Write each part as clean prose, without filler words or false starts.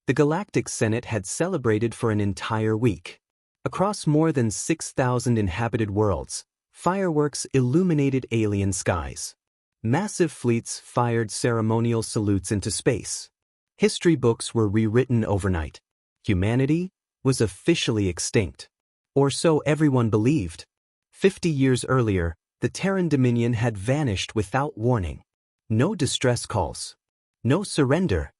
The Galactic Senate had celebrated for an entire week. Across more than 6,000 inhabited worlds, fireworks illuminated alien skies. Massive fleets fired ceremonial salutes into space. History books were rewritten overnight. Humanity was officially extinct. Or so everyone believed. 50 years earlier, the Terran Dominion had vanished without warning. No distress calls. No surrender.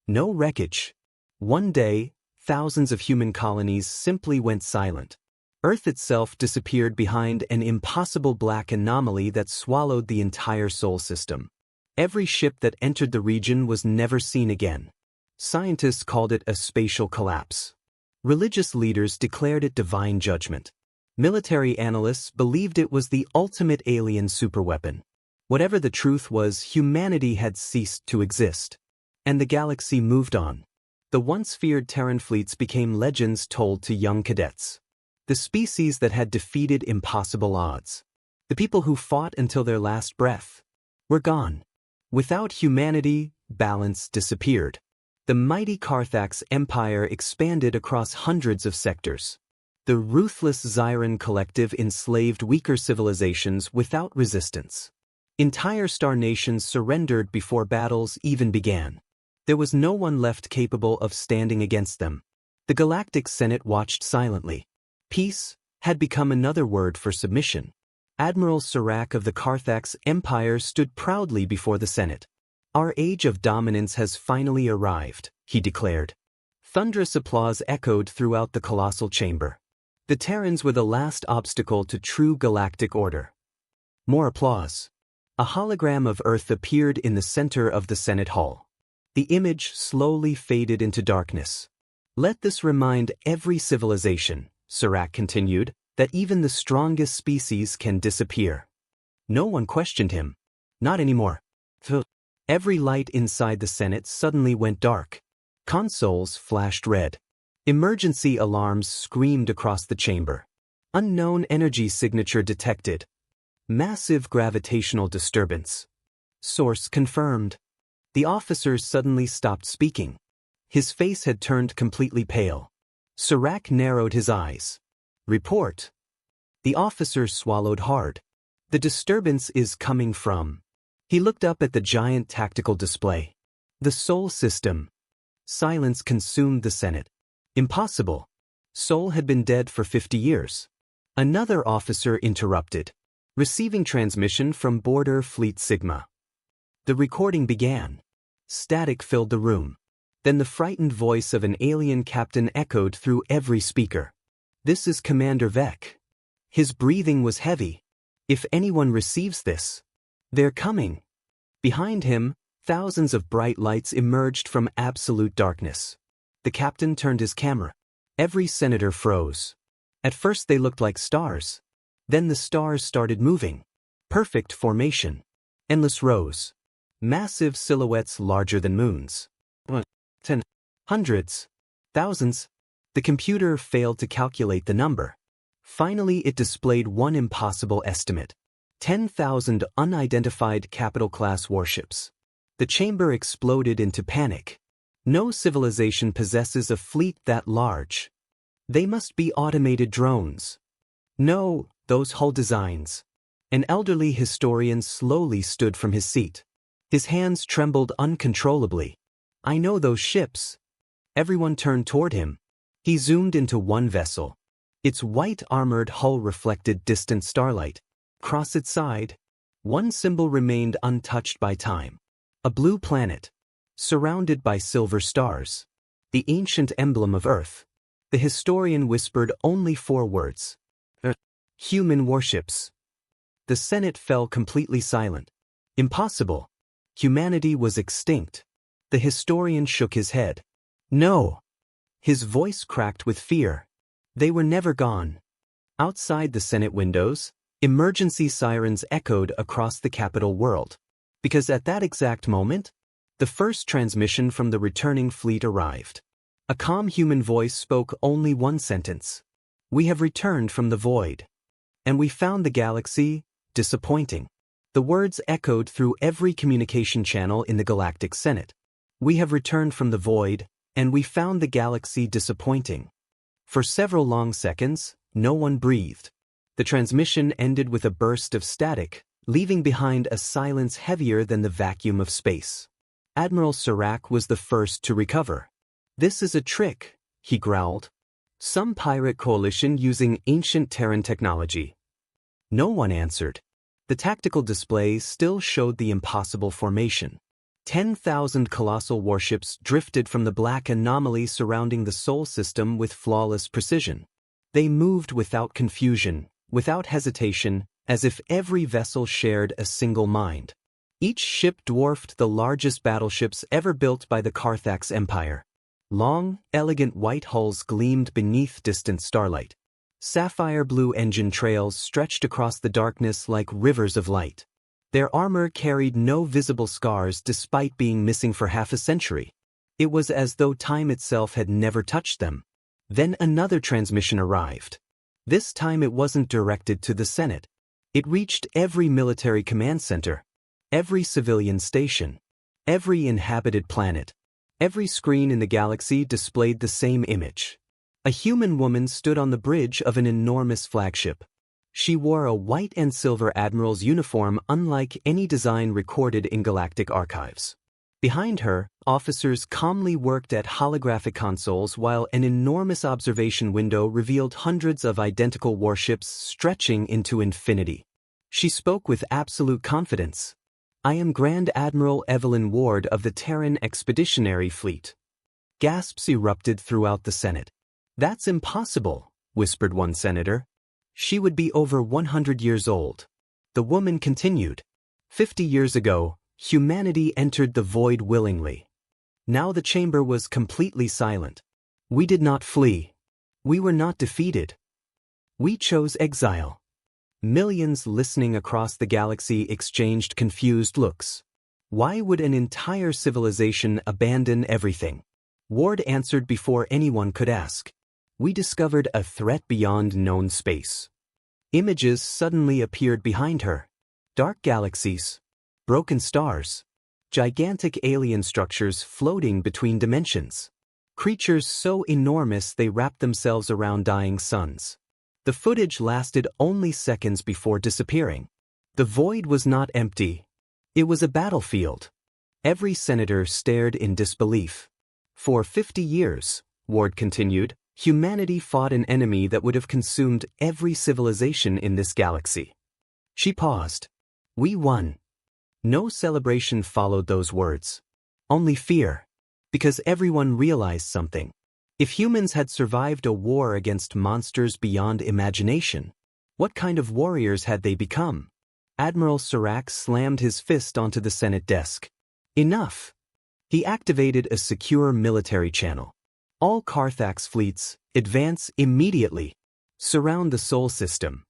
No wreckage. One day, thousands of human colonies simply went silent. Earth itself disappeared behind an impossible black anomaly that swallowed the entire Sol system. Every ship that entered the region was never seen again. Scientists called it a spatial collapse. Religious leaders declared it divine judgment. Military analysts believed it was the ultimate alien superweapon. Whatever the truth was, humanity had ceased to exist. And the galaxy moved on. The once feared Terran fleets became legends told to young cadets. The species that had defeated impossible odds. The people who fought until their last breath. Were gone. Without humanity, balance disappeared. The mighty Carthax Empire expanded across hundreds of sectors. The ruthless Zyran Collective enslaved weaker civilizations without resistance. Entire star nations surrendered before battles even began. There was no one left capable of standing against them. The Galactic Senate watched silently. Peace had become another word for submission. Admiral Serac of the Carthax Empire stood proudly before the Senate. "Our age of dominance has finally arrived," he declared. Thunderous applause echoed throughout the colossal chamber. The Terrans were the last obstacle to true galactic order. More applause. A hologram of Earth appeared in the center of the Senate Hall. The image slowly faded into darkness. "Let this remind every civilization," Serac continued, "that even the strongest species can disappear." No one questioned him. Not anymore. Every light inside the Senate suddenly went dark. Consoles flashed red. Emergency alarms screamed across the chamber. Unknown energy signature detected. Massive gravitational disturbance. Source confirmed. The officer suddenly stopped speaking. His face had turned completely pale. Serac narrowed his eyes. "Report." The officer swallowed hard. "The disturbance is coming from." He looked up at the giant tactical display. "The Sol system." Silence consumed the Senate. Impossible. Sol had been dead for 50 years. Another officer interrupted. "Receiving transmission from Border Fleet Sigma." The recording began. Static filled the room. Then the frightened voice of an alien captain echoed through every speaker. "This is Commander Vec." His breathing was heavy. "If anyone receives this, they're coming." Behind him, thousands of bright lights emerged from absolute darkness. The captain turned his camera. Every senator froze. At first they looked like stars. Then the stars started moving. Perfect formation. Endless rows. Massive silhouettes larger than moons. 10, hundreds, thousands. The computer failed to calculate the number. Finally, it displayed one impossible estimate. 10,000 unidentified capital-class warships. The chamber exploded into panic. No civilization possesses a fleet that large. They must be automated drones. No, those hull designs. An elderly historian slowly stood from his seat. His hands trembled uncontrollably. "I know those ships." Everyone turned toward him. He zoomed into one vessel. Its white armored hull reflected distant starlight. Across its side, one symbol remained untouched by time. A blue planet, surrounded by silver stars. The ancient emblem of Earth. The historian whispered only 4 words. "Human warships." The Senate fell completely silent. Impossible. Humanity was extinct. The historian shook his head. "No." His voice cracked with fear. They were never gone. Outside the Senate windows, emergency sirens echoed across the capital world. Because at that exact moment, the first transmission from the returning fleet arrived. A calm human voice spoke only one sentence. "We have returned from the void. And we found the galaxy disappointing." The words echoed through every communication channel in the Galactic Senate. "We have returned from the void, and we found the galaxy disappointing. For several long seconds, no one breathed. The transmission ended with a burst of static, leaving behind a silence heavier than the vacuum of space. Admiral Serac was the first to recover. "This is a trick," he growled. "Some pirate coalition using ancient Terran technology." No one answered. The tactical display still showed the impossible formation. 10,000 colossal warships drifted from the black anomaly surrounding the Sol system with flawless precision. They moved without confusion, without hesitation, as if every vessel shared a single mind. Each ship dwarfed the largest battleships ever built by the Carthax Empire. Long, elegant white hulls gleamed beneath distant starlight. Sapphire blue engine trails stretched across the darkness like rivers of light. Their armor carried no visible scars despite being missing for half a century. It was as though time itself had never touched them. Then another transmission arrived. This time it wasn't directed to the Senate. It reached every military command center, every civilian station, every inhabited planet. Every screen in the galaxy displayed the same image. A human woman stood on the bridge of an enormous flagship. She wore a white and silver admiral's uniform unlike any design recorded in galactic archives. Behind her, officers calmly worked at holographic consoles while an enormous observation window revealed hundreds of identical warships stretching into infinity. She spoke with absolute confidence. "I am Grand Admiral Evelyn Ward of the Terran Expeditionary Fleet." Gasps erupted throughout the Senate. "That's impossible," whispered one senator. "She would be over 100 years old." The woman continued. 50 years ago, humanity entered the void willingly. Now the chamber was completely silent. We did not flee. We were not defeated. We chose exile." Millions listening across the galaxy exchanged confused looks. Why would an entire civilization abandon everything? Ward answered before anyone could ask. "We discovered a threat beyond known space." Images suddenly appeared behind her. Dark galaxies, broken stars, gigantic alien structures floating between dimensions. Creatures so enormous they wrapped themselves around dying suns. The footage lasted only seconds before disappearing. The void was not empty. It was a battlefield. Every senator stared in disbelief. "For 50 years, Ward continued, humanity fought an enemy that would have consumed every civilization in this galaxy." She paused. "We won." No celebration followed those words. Only fear. Because everyone realized something. If humans had survived a war against monsters beyond imagination, what kind of warriors had they become? Admiral Serac slammed his fist onto the Senate desk. "Enough." He activated a secure military channel. "All Carthax fleets, advance immediately. Surround the Sol system."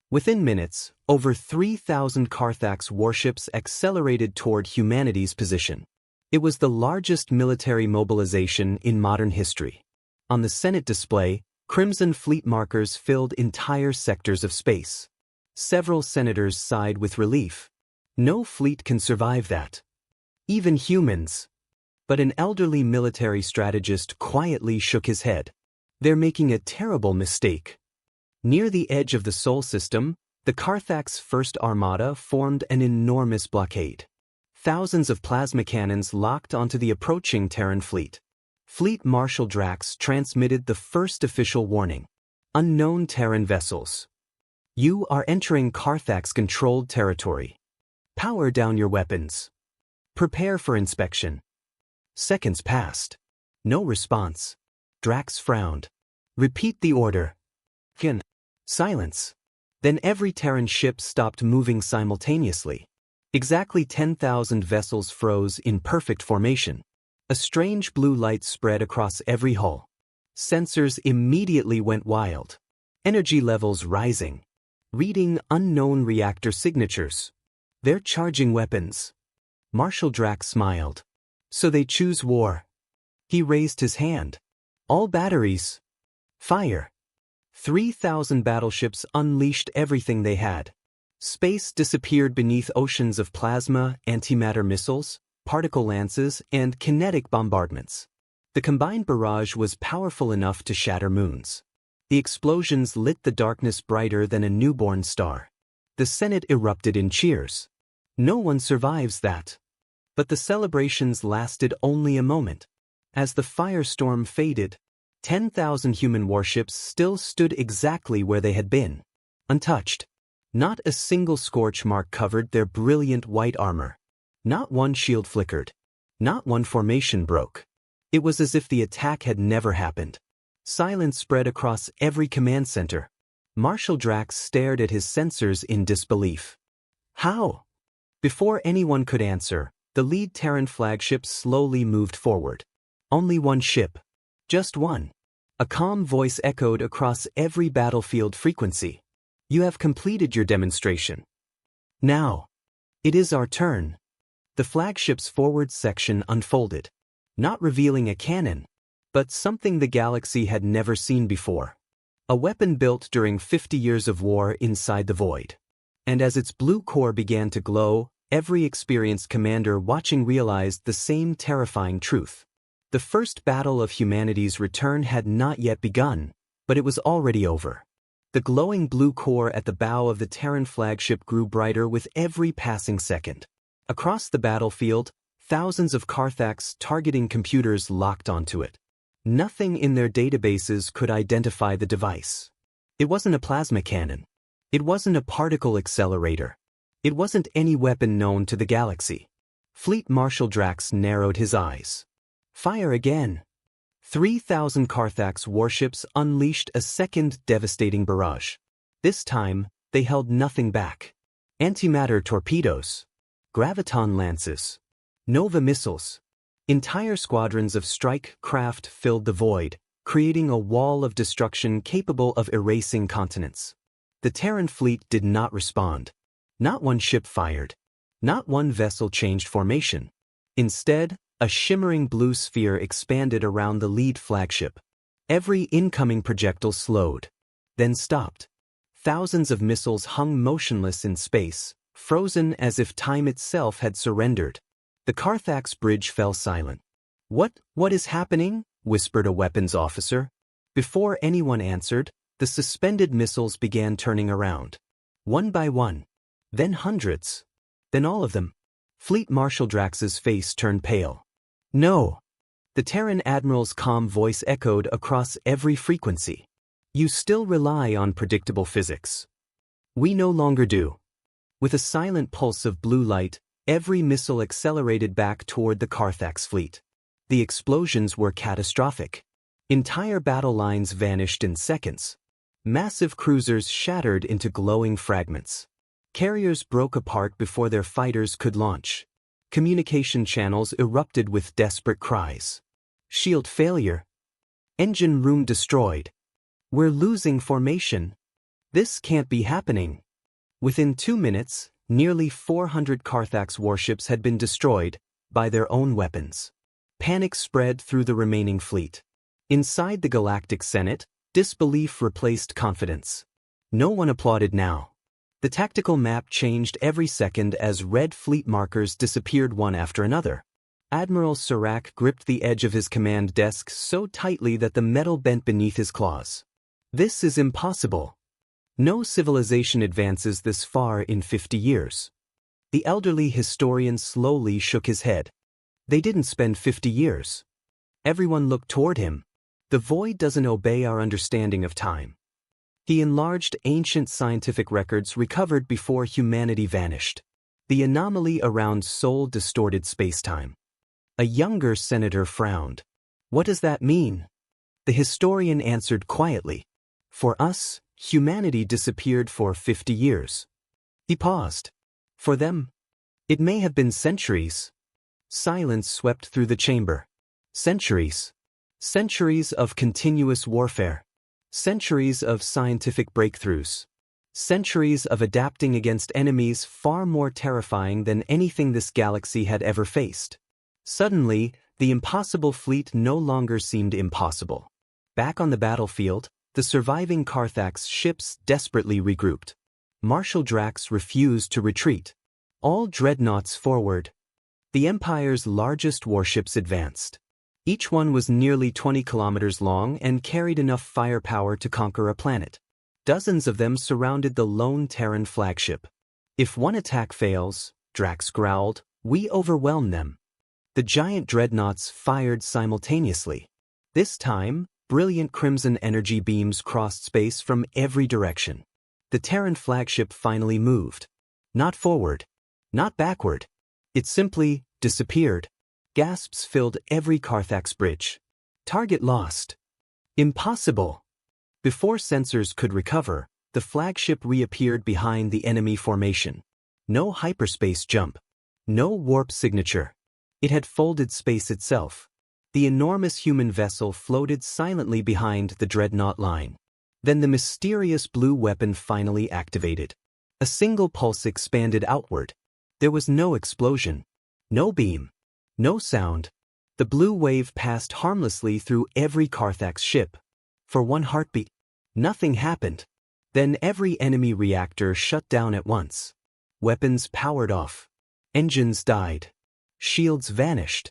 Within minutes, over 3,000 Carthax warships accelerated toward humanity's position. It was the largest military mobilization in modern history. On the Senate display, crimson fleet markers filled entire sectors of space. Several senators sighed with relief. No fleet can survive that. Even humans. But an elderly military strategist quietly shook his head. "They're making a terrible mistake." Near the edge of the Sol system, the Carthax First Armada formed an enormous blockade. Thousands of plasma cannons locked onto the approaching Terran fleet. Fleet Marshal Drax transmitted the first official warning. "Unknown Terran vessels. You are entering Carthax-controlled territory. Power down your weapons. Prepare for inspection." Seconds passed. No response. Drax frowned. "Repeat the order." Silence. Then every Terran ship stopped moving simultaneously. Exactly 10,000 vessels froze in perfect formation. A strange blue light spread across every hull. Sensors immediately went wild. Energy levels rising. Reading unknown reactor signatures. "They're charging weapons." Marshal Drax smiled. "So they choose war." He raised his hand. "All batteries. Fire." 3,000 battleships unleashed everything they had. Space disappeared beneath oceans of plasma, antimatter missiles, particle lances, and kinetic bombardments. The combined barrage was powerful enough to shatter moons. The explosions lit the darkness brighter than a newborn star. The Senate erupted in cheers. No one survives that. But the celebrations lasted only a moment. As the firestorm faded, 10,000 human warships still stood exactly where they had been, untouched. Not a single scorch mark covered their brilliant white armor. Not one shield flickered. Not one formation broke. It was as if the attack had never happened. Silence spread across every command center. Marshal Drax stared at his sensors in disbelief. How? Before anyone could answer, the lead Terran flagship slowly moved forward. Only one ship. Just one. A calm voice echoed across every battlefield frequency. You have completed your demonstration. Now. It is our turn. The flagship's forward section unfolded. Not revealing a cannon, but something the galaxy had never seen before. A weapon built during 50 years of war inside the void. And as its blue core began to glow, every experienced commander watching realized the same terrifying truth. The first battle of humanity's return had not yet begun, but it was already over. The glowing blue core at the bow of the Terran flagship grew brighter with every passing second. Across the battlefield, thousands of Carthax targeting computers locked onto it. Nothing in their databases could identify the device. It wasn't a plasma cannon. It wasn't a particle accelerator. It wasn't any weapon known to the galaxy. Fleet Marshal Drax narrowed his eyes. Fire again. 3,000 Carthax warships unleashed a second devastating barrage. This time, they held nothing back. Antimatter torpedoes. Graviton lances. Nova missiles. Entire squadrons of strike craft filled the void, creating a wall of destruction capable of erasing continents. The Terran fleet did not respond. Not one ship fired. Not one vessel changed formation. Instead, a shimmering blue sphere expanded around the lead flagship. Every incoming projectile slowed, then stopped. Thousands of missiles hung motionless in space, frozen as if time itself had surrendered. The Carthax bridge fell silent. What is happening?" whispered a weapons officer. Before anyone answered, the suspended missiles began turning around. One by one. Then hundreds. Then all of them. Fleet Marshal Drax's face turned pale. "No." The Terran Admiral's calm voice echoed across every frequency. "You still rely on predictable physics. We no longer do." With a silent pulse of blue light, every missile accelerated back toward the Carthax fleet. The explosions were catastrophic. Entire battle lines vanished in seconds. Massive cruisers shattered into glowing fragments. Carriers broke apart before their fighters could launch. Communication channels erupted with desperate cries. "Shield failure. Engine room destroyed. We're losing formation. This can't be happening." Within 2 minutes, nearly 400 Carthax warships had been destroyed by their own weapons. Panic spread through the remaining fleet. Inside the Galactic Senate, disbelief replaced confidence. No one applauded now. The tactical map changed every second as red fleet markers disappeared one after another. Admiral Serac gripped the edge of his command desk so tightly that the metal bent beneath his claws. "This is impossible. No civilization advances this far in 50 years. The elderly historian slowly shook his head. They didn't spend 50 years. Everyone looked toward him. The void doesn't obey our understanding of time. He enlarged ancient scientific records recovered before humanity vanished. The anomaly around soul-distorted spacetime. A younger senator frowned. "What does that mean?" The historian answered quietly. "For us, humanity disappeared for 50 years. He paused. "For them, it may have been centuries." Silence swept through the chamber. Centuries. Centuries of continuous warfare. Centuries of scientific breakthroughs. Centuries of adapting against enemies far more terrifying than anything this galaxy had ever faced. Suddenly, the impossible fleet no longer seemed impossible. Back on the battlefield, the surviving Carthax ships desperately regrouped. Marshal Drax refused to retreat. All dreadnoughts forward. The Empire's largest warships advanced. Each one was nearly 20 kilometers long and carried enough firepower to conquer a planet. Dozens of them surrounded the lone Terran flagship. If one attack fails, Drax growled, we overwhelm them. The giant dreadnoughts fired simultaneously. This time, brilliant crimson energy beams crossed space from every direction. The Terran flagship finally moved. Not forward. Not backward. It simply disappeared. Gasps filled every Carthax bridge. Target lost. Impossible. Before sensors could recover, the flagship reappeared behind the enemy formation. No hyperspace jump. No warp signature. It had folded space itself. The enormous human vessel floated silently behind the dreadnought line. Then the mysterious blue weapon finally activated. A single pulse expanded outward. There was no explosion. No beam. No sound. The blue wave passed harmlessly through every Carthax ship. For one heartbeat, nothing happened. Then every enemy reactor shut down at once. Weapons powered off. Engines died. Shields vanished.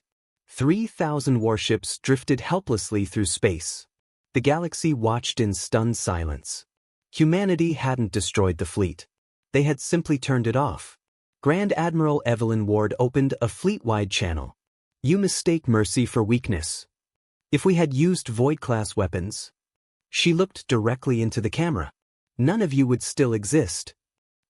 3,000 warships drifted helplessly through space. The galaxy watched in stunned silence. Humanity hadn't destroyed the fleet. They had simply turned it off. Grand Admiral Evelyn Ward opened a fleet-wide channel. You mistake mercy for weakness. If we had used Void-class weapons, she looked directly into the camera. None of you would still exist.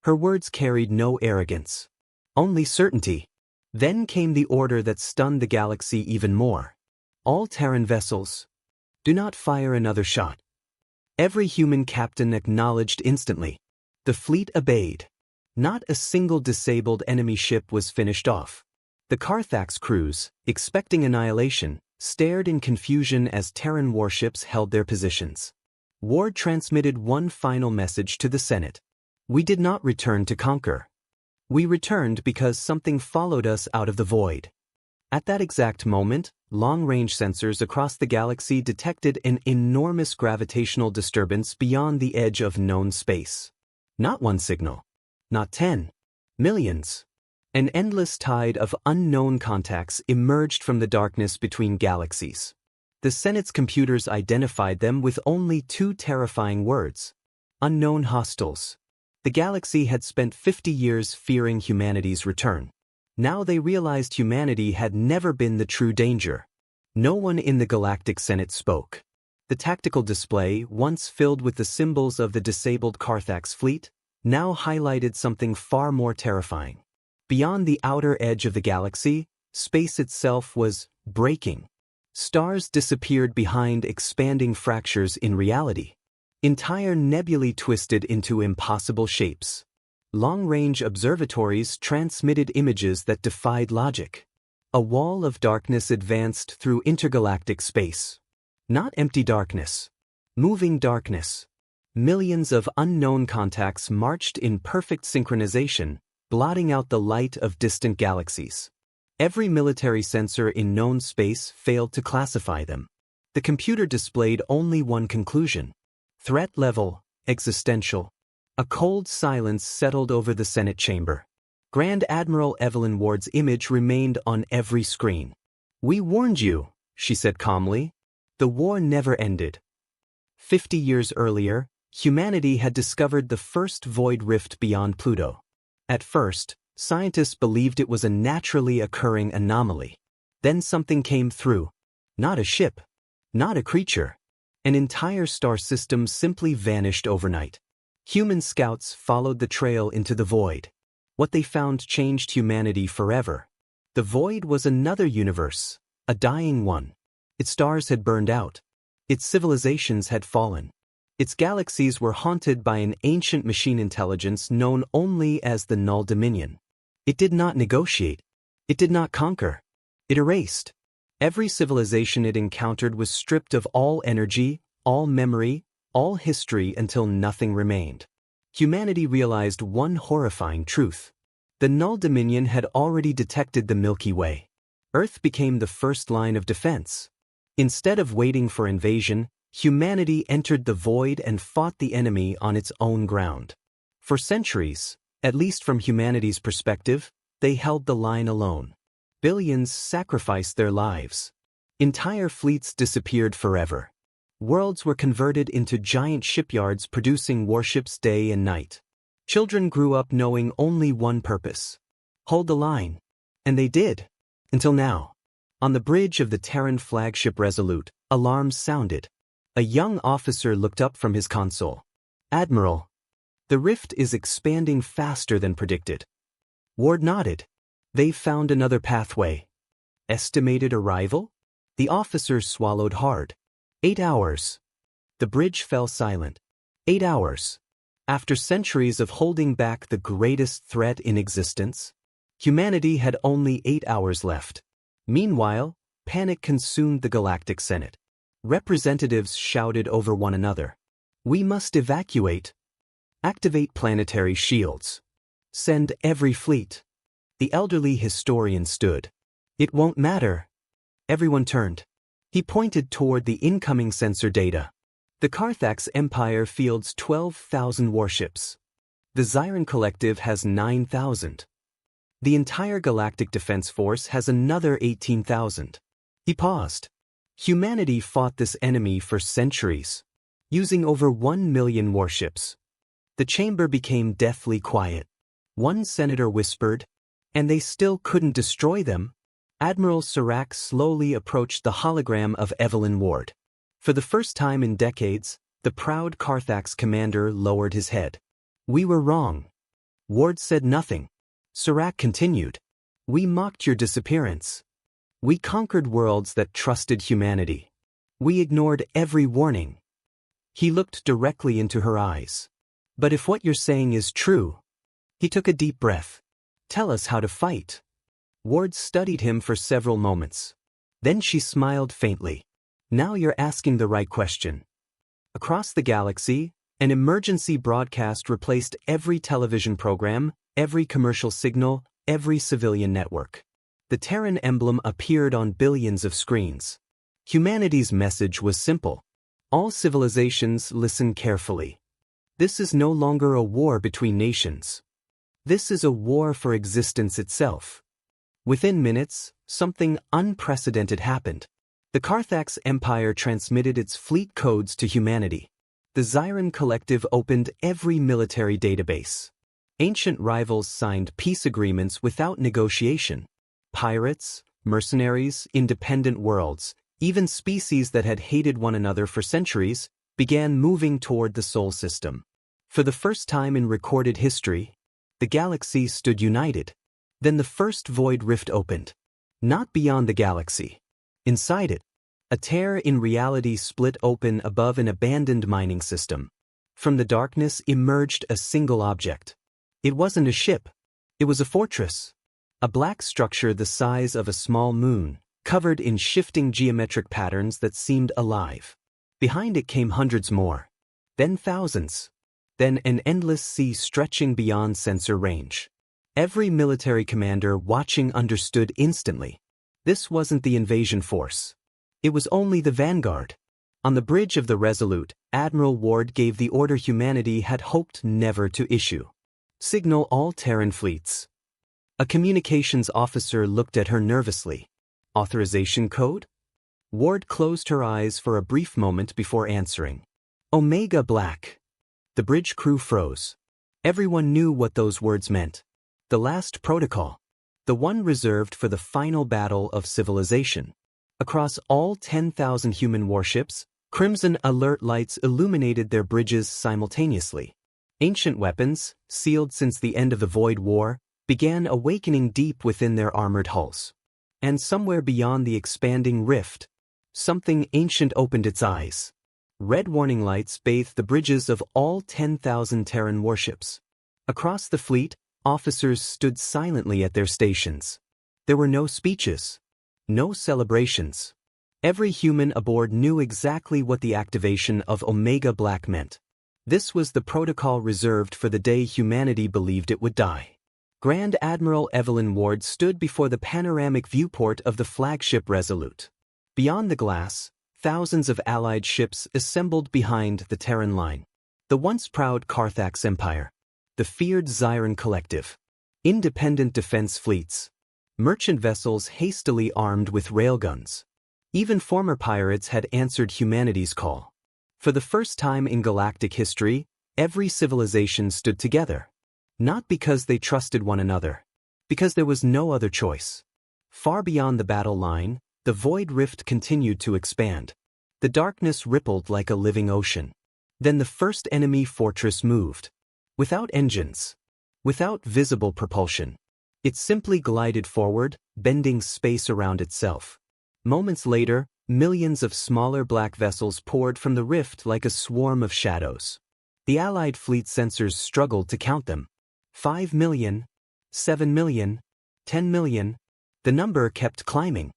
Her words carried no arrogance. Only certainty. Then came the order that stunned the galaxy even more. All Terran vessels, do not fire another shot. Every human captain acknowledged instantly. The fleet obeyed. Not a single disabled enemy ship was finished off. The Carthax crews, expecting annihilation, stared in confusion as Terran warships held their positions. Ward transmitted one final message to the Senate. We did not return to conquer. We returned because something followed us out of the void. At that exact moment, long-range sensors across the galaxy detected an enormous gravitational disturbance beyond the edge of known space. Not one signal. Not 10. Millions. An endless tide of unknown contacts emerged from the darkness between galaxies. The Senate's computers identified them with only two terrifying words. Unknown hostiles. The galaxy had spent 50 years fearing humanity's return. Now they realized humanity had never been the true danger. No one in the Galactic Senate spoke. The tactical display, once filled with the symbols of the disabled Carthax fleet, now highlighted something far more terrifying. Beyond the outer edge of the galaxy, space itself was breaking. Stars disappeared behind expanding fractures in reality. Entire nebulae twisted into impossible shapes. Long-range observatories transmitted images that defied logic. A wall of darkness advanced through intergalactic space. Not empty darkness. Moving darkness. Millions of unknown contacts marched in perfect synchronization, blotting out the light of distant galaxies. Every military sensor in known space failed to classify them. The computer displayed only one conclusion. Threat level, existential. A cold silence settled over the Senate chamber. Grand Admiral Evelyn Ward's image remained on every screen. We warned you, she said calmly. The war never ended. 50 years earlier, humanity had discovered the first void rift beyond Pluto. At first, scientists believed it was a naturally occurring anomaly. Then something came through. Not a ship. Not a creature. An entire star system simply vanished overnight. Human scouts followed the trail into the void. What they found changed humanity forever. The void was another universe, a dying one. Its stars had burned out. Its civilizations had fallen. Its galaxies were haunted by an ancient machine intelligence known only as the Null Dominion. It did not negotiate. It did not conquer. It erased. Every civilization it encountered was stripped of all energy, all memory, all history until nothing remained. Humanity realized one horrifying truth. The Null Dominion had already detected the Milky Way. Earth became the first line of defense. Instead of waiting for invasion, humanity entered the void and fought the enemy on its own ground. For centuries, at least from humanity's perspective, they held the line alone. Billions sacrificed their lives. Entire fleets disappeared forever. Worlds were converted into giant shipyards producing warships day and night. Children grew up knowing only one purpose: hold the line. And they did. Until now. On the bridge of the Terran flagship Resolute, alarms sounded. A young officer looked up from his console. "Admiral, the rift is expanding faster than predicted." Ward nodded. "They've found another pathway." "Estimated arrival?" The officer swallowed hard. 8 hours. The bridge fell silent. 8 hours. After centuries of holding back the greatest threat in existence, humanity had only 8 hours left. Meanwhile, panic consumed the Galactic Senate. Representatives shouted over one another. "We must evacuate. Activate planetary shields. Send every fleet." The elderly historian stood. "It won't matter." Everyone turned. He pointed toward the incoming sensor data. The Carthax Empire fields 12,000 warships. The Zyran Collective has 9,000. The entire Galactic Defense Force has another 18,000. He paused. Humanity fought this enemy for centuries, using over 1 million warships. The chamber became deathly quiet. One senator whispered, "And they still couldn't destroy them?" Admiral Serac slowly approached the hologram of Evelyn Ward. For the first time in decades, the proud Carthax commander lowered his head. "We were wrong." Ward said nothing. Serac continued. "We mocked your disappearance. We conquered worlds that trusted humanity. We ignored every warning." He looked directly into her eyes. "But if what you're saying is true..." He took a deep breath. "Tell us how to fight." Ward studied him for several moments. Then she smiled faintly. "Now you're asking the right question." Across the galaxy, an emergency broadcast replaced every television program, every commercial signal, every civilian network. The Terran emblem appeared on billions of screens. Humanity's message was simple. All civilizations, listen carefully. This is no longer a war between nations. This is a war for existence itself. Within minutes, something unprecedented happened. The Carthax Empire transmitted its fleet codes to humanity. The Zyran Collective opened every military database. Ancient rivals signed peace agreements without negotiation. Pirates, mercenaries, independent worlds, even species that had hated one another for centuries, began moving toward the Sol system. For the first time in recorded history, the galaxy stood united. Then the first void rift opened. Not beyond the galaxy. Inside it, a tear in reality split open above an abandoned mining system. From the darkness emerged a single object. It wasn't a ship. It was a fortress. A black structure the size of a small moon, covered in shifting geometric patterns that seemed alive. Behind it came hundreds more. Then thousands. Then an endless sea stretching beyond sensor range. Every military commander watching understood instantly. This wasn't the invasion force. It was only the vanguard. On the bridge of the Resolute, Admiral Ward gave the order humanity had hoped never to issue. "Signal all Terran fleets." A communications officer looked at her nervously. "Authorization code?" Ward closed her eyes for a brief moment before answering. "Omega Black." The bridge crew froze. Everyone knew what those words meant. The last protocol. The one reserved for the final battle of civilization. Across all 10,000 human warships, crimson alert lights illuminated their bridges simultaneously. Ancient weapons, sealed since the end of the Void War, began awakening deep within their armored hulls. And somewhere beyond the expanding rift, something ancient opened its eyes. Red warning lights bathed the bridges of all 10,000 Terran warships. Across the fleet, officers stood silently at their stations. There were no speeches. No celebrations. Every human aboard knew exactly what the activation of Omega Black meant. This was the protocol reserved for the day humanity believed it would die. Grand Admiral Evelyn Ward stood before the panoramic viewport of the flagship Resolute. Beyond the glass, thousands of allied ships assembled behind the Terran line. The once proud Carthax Empire. The feared Zyran Collective. Independent defense fleets. Merchant vessels hastily armed with railguns. Even former pirates had answered humanity's call. For the first time in galactic history, every civilization stood together. Not because they trusted one another, because there was no other choice. Far beyond the battle line, the void rift continued to expand. The darkness rippled like a living ocean. Then the first enemy fortress moved. Without engines. Without visible propulsion. It simply glided forward, bending space around itself. Moments later, millions of smaller black vessels poured from the rift like a swarm of shadows. The Allied fleet sensors struggled to count them. 5 million, 7 million, 10 million. The number kept climbing.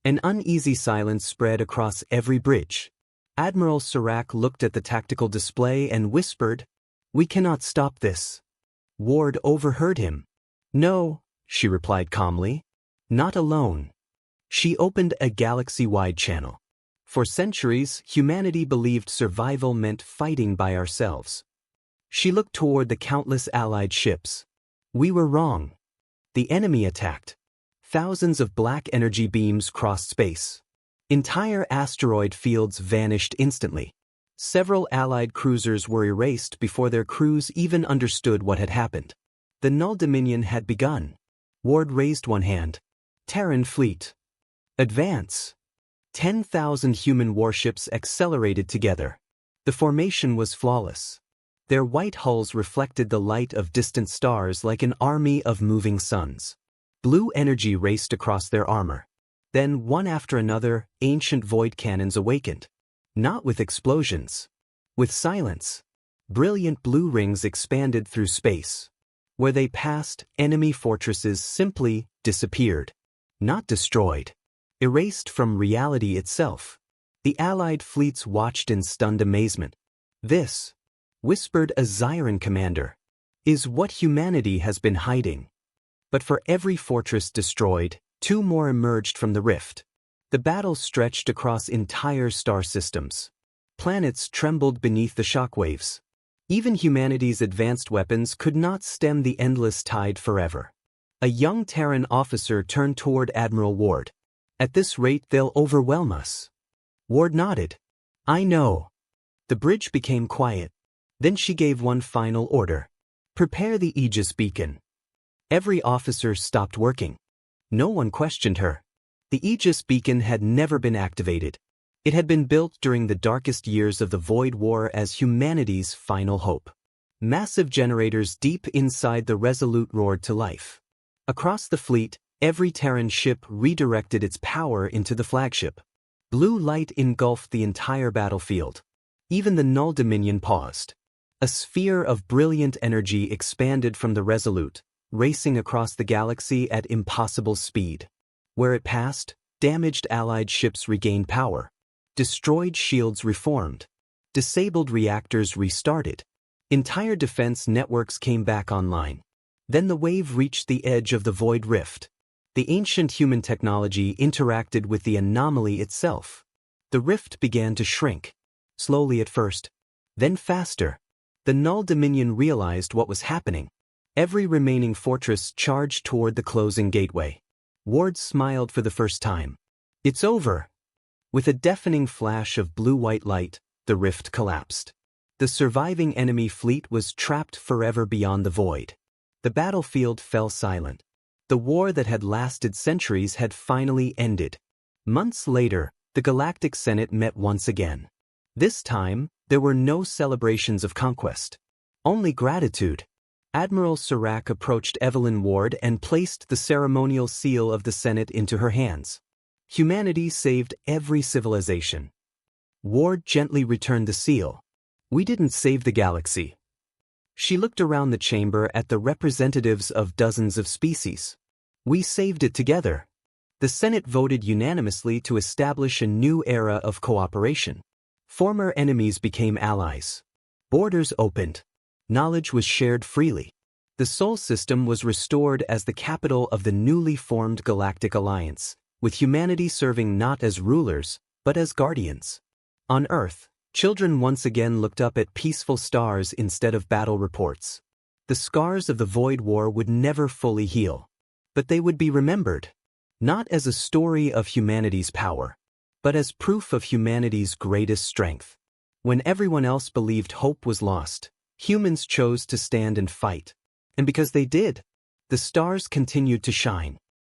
An uneasy silence spread across every bridge. Admiral Serac looked at the tactical display and whispered, "We cannot stop this." Ward overheard him. "No," she replied calmly. "Not alone." She opened a galaxy-wide channel. For centuries, humanity believed survival meant fighting by ourselves. She looked toward the countless Allied ships. We were wrong. The enemy attacked. Thousands of black energy beams crossed space. Entire asteroid fields vanished instantly. Several Allied cruisers were erased before their crews even understood what had happened. The Null Dominion had begun. Ward raised one hand. Terran fleet. Advance. 10,000 human warships accelerated together. The formation was flawless. Their white hulls reflected the light of distant stars like an army of moving suns. Blue energy raced across their armor. Then, one after another, ancient void cannons awakened. Not with explosions. With silence. Brilliant blue rings expanded through space. Where they passed, enemy fortresses simply disappeared. Not destroyed. Erased from reality itself. The Allied fleets watched in stunned amazement. "This," whispered a Zyran commander, "is what humanity has been hiding." But for every fortress destroyed, 2 more emerged from the rift. The battle stretched across entire star systems. Planets trembled beneath the shockwaves. Even humanity's advanced weapons could not stem the endless tide forever. A young Terran officer turned toward Admiral Ward. "At this rate, they'll overwhelm us." Ward nodded. "I know." The bridge became quiet. Then she gave one final order. "Prepare the Aegis beacon." Every officer stopped working. No one questioned her. The Aegis beacon had never been activated. It had been built during the darkest years of the Void War as humanity's final hope. Massive generators deep inside the Resolute roared to life. Across the fleet, every Terran ship redirected its power into the flagship. Blue light engulfed the entire battlefield. Even the Null Dominion paused. A sphere of brilliant energy expanded from the Resolute, racing across the galaxy at impossible speed. Where it passed, damaged Allied ships regained power. Destroyed shields reformed. Disabled reactors restarted. Entire defense networks came back online. Then the wave reached the edge of the Void Rift. The ancient human technology interacted with the anomaly itself. The rift began to shrink. Slowly at first. Then faster. The Null Dominion realized what was happening. Every remaining fortress charged toward the closing gateway. Ward smiled for the first time. "It's over." With a deafening flash of blue-white light, the rift collapsed. The surviving enemy fleet was trapped forever beyond the void. The battlefield fell silent. The war that had lasted centuries had finally ended. Months later, the Galactic Senate met once again. This time, there were no celebrations of conquest. Only gratitude. Admiral Serac approached Evelyn Ward and placed the ceremonial seal of the Senate into her hands. Humanity saved every civilization. Ward gently returned the seal. "We didn't save the galaxy." She looked around the chamber at the representatives of dozens of species. "We saved it together." The Senate voted unanimously to establish a new era of cooperation. Former enemies became allies. Borders opened. Knowledge was shared freely. The Sol system was restored as the capital of the newly formed Galactic Alliance, with humanity serving not as rulers, but as guardians. On Earth, children once again looked up at peaceful stars instead of battle reports. The scars of the Void War would never fully heal. But they would be remembered. Not as a story of humanity's power, but as proof of humanity's greatest strength. When everyone else believed hope was lost, humans chose to stand and fight. And because they did, the stars continued to shine.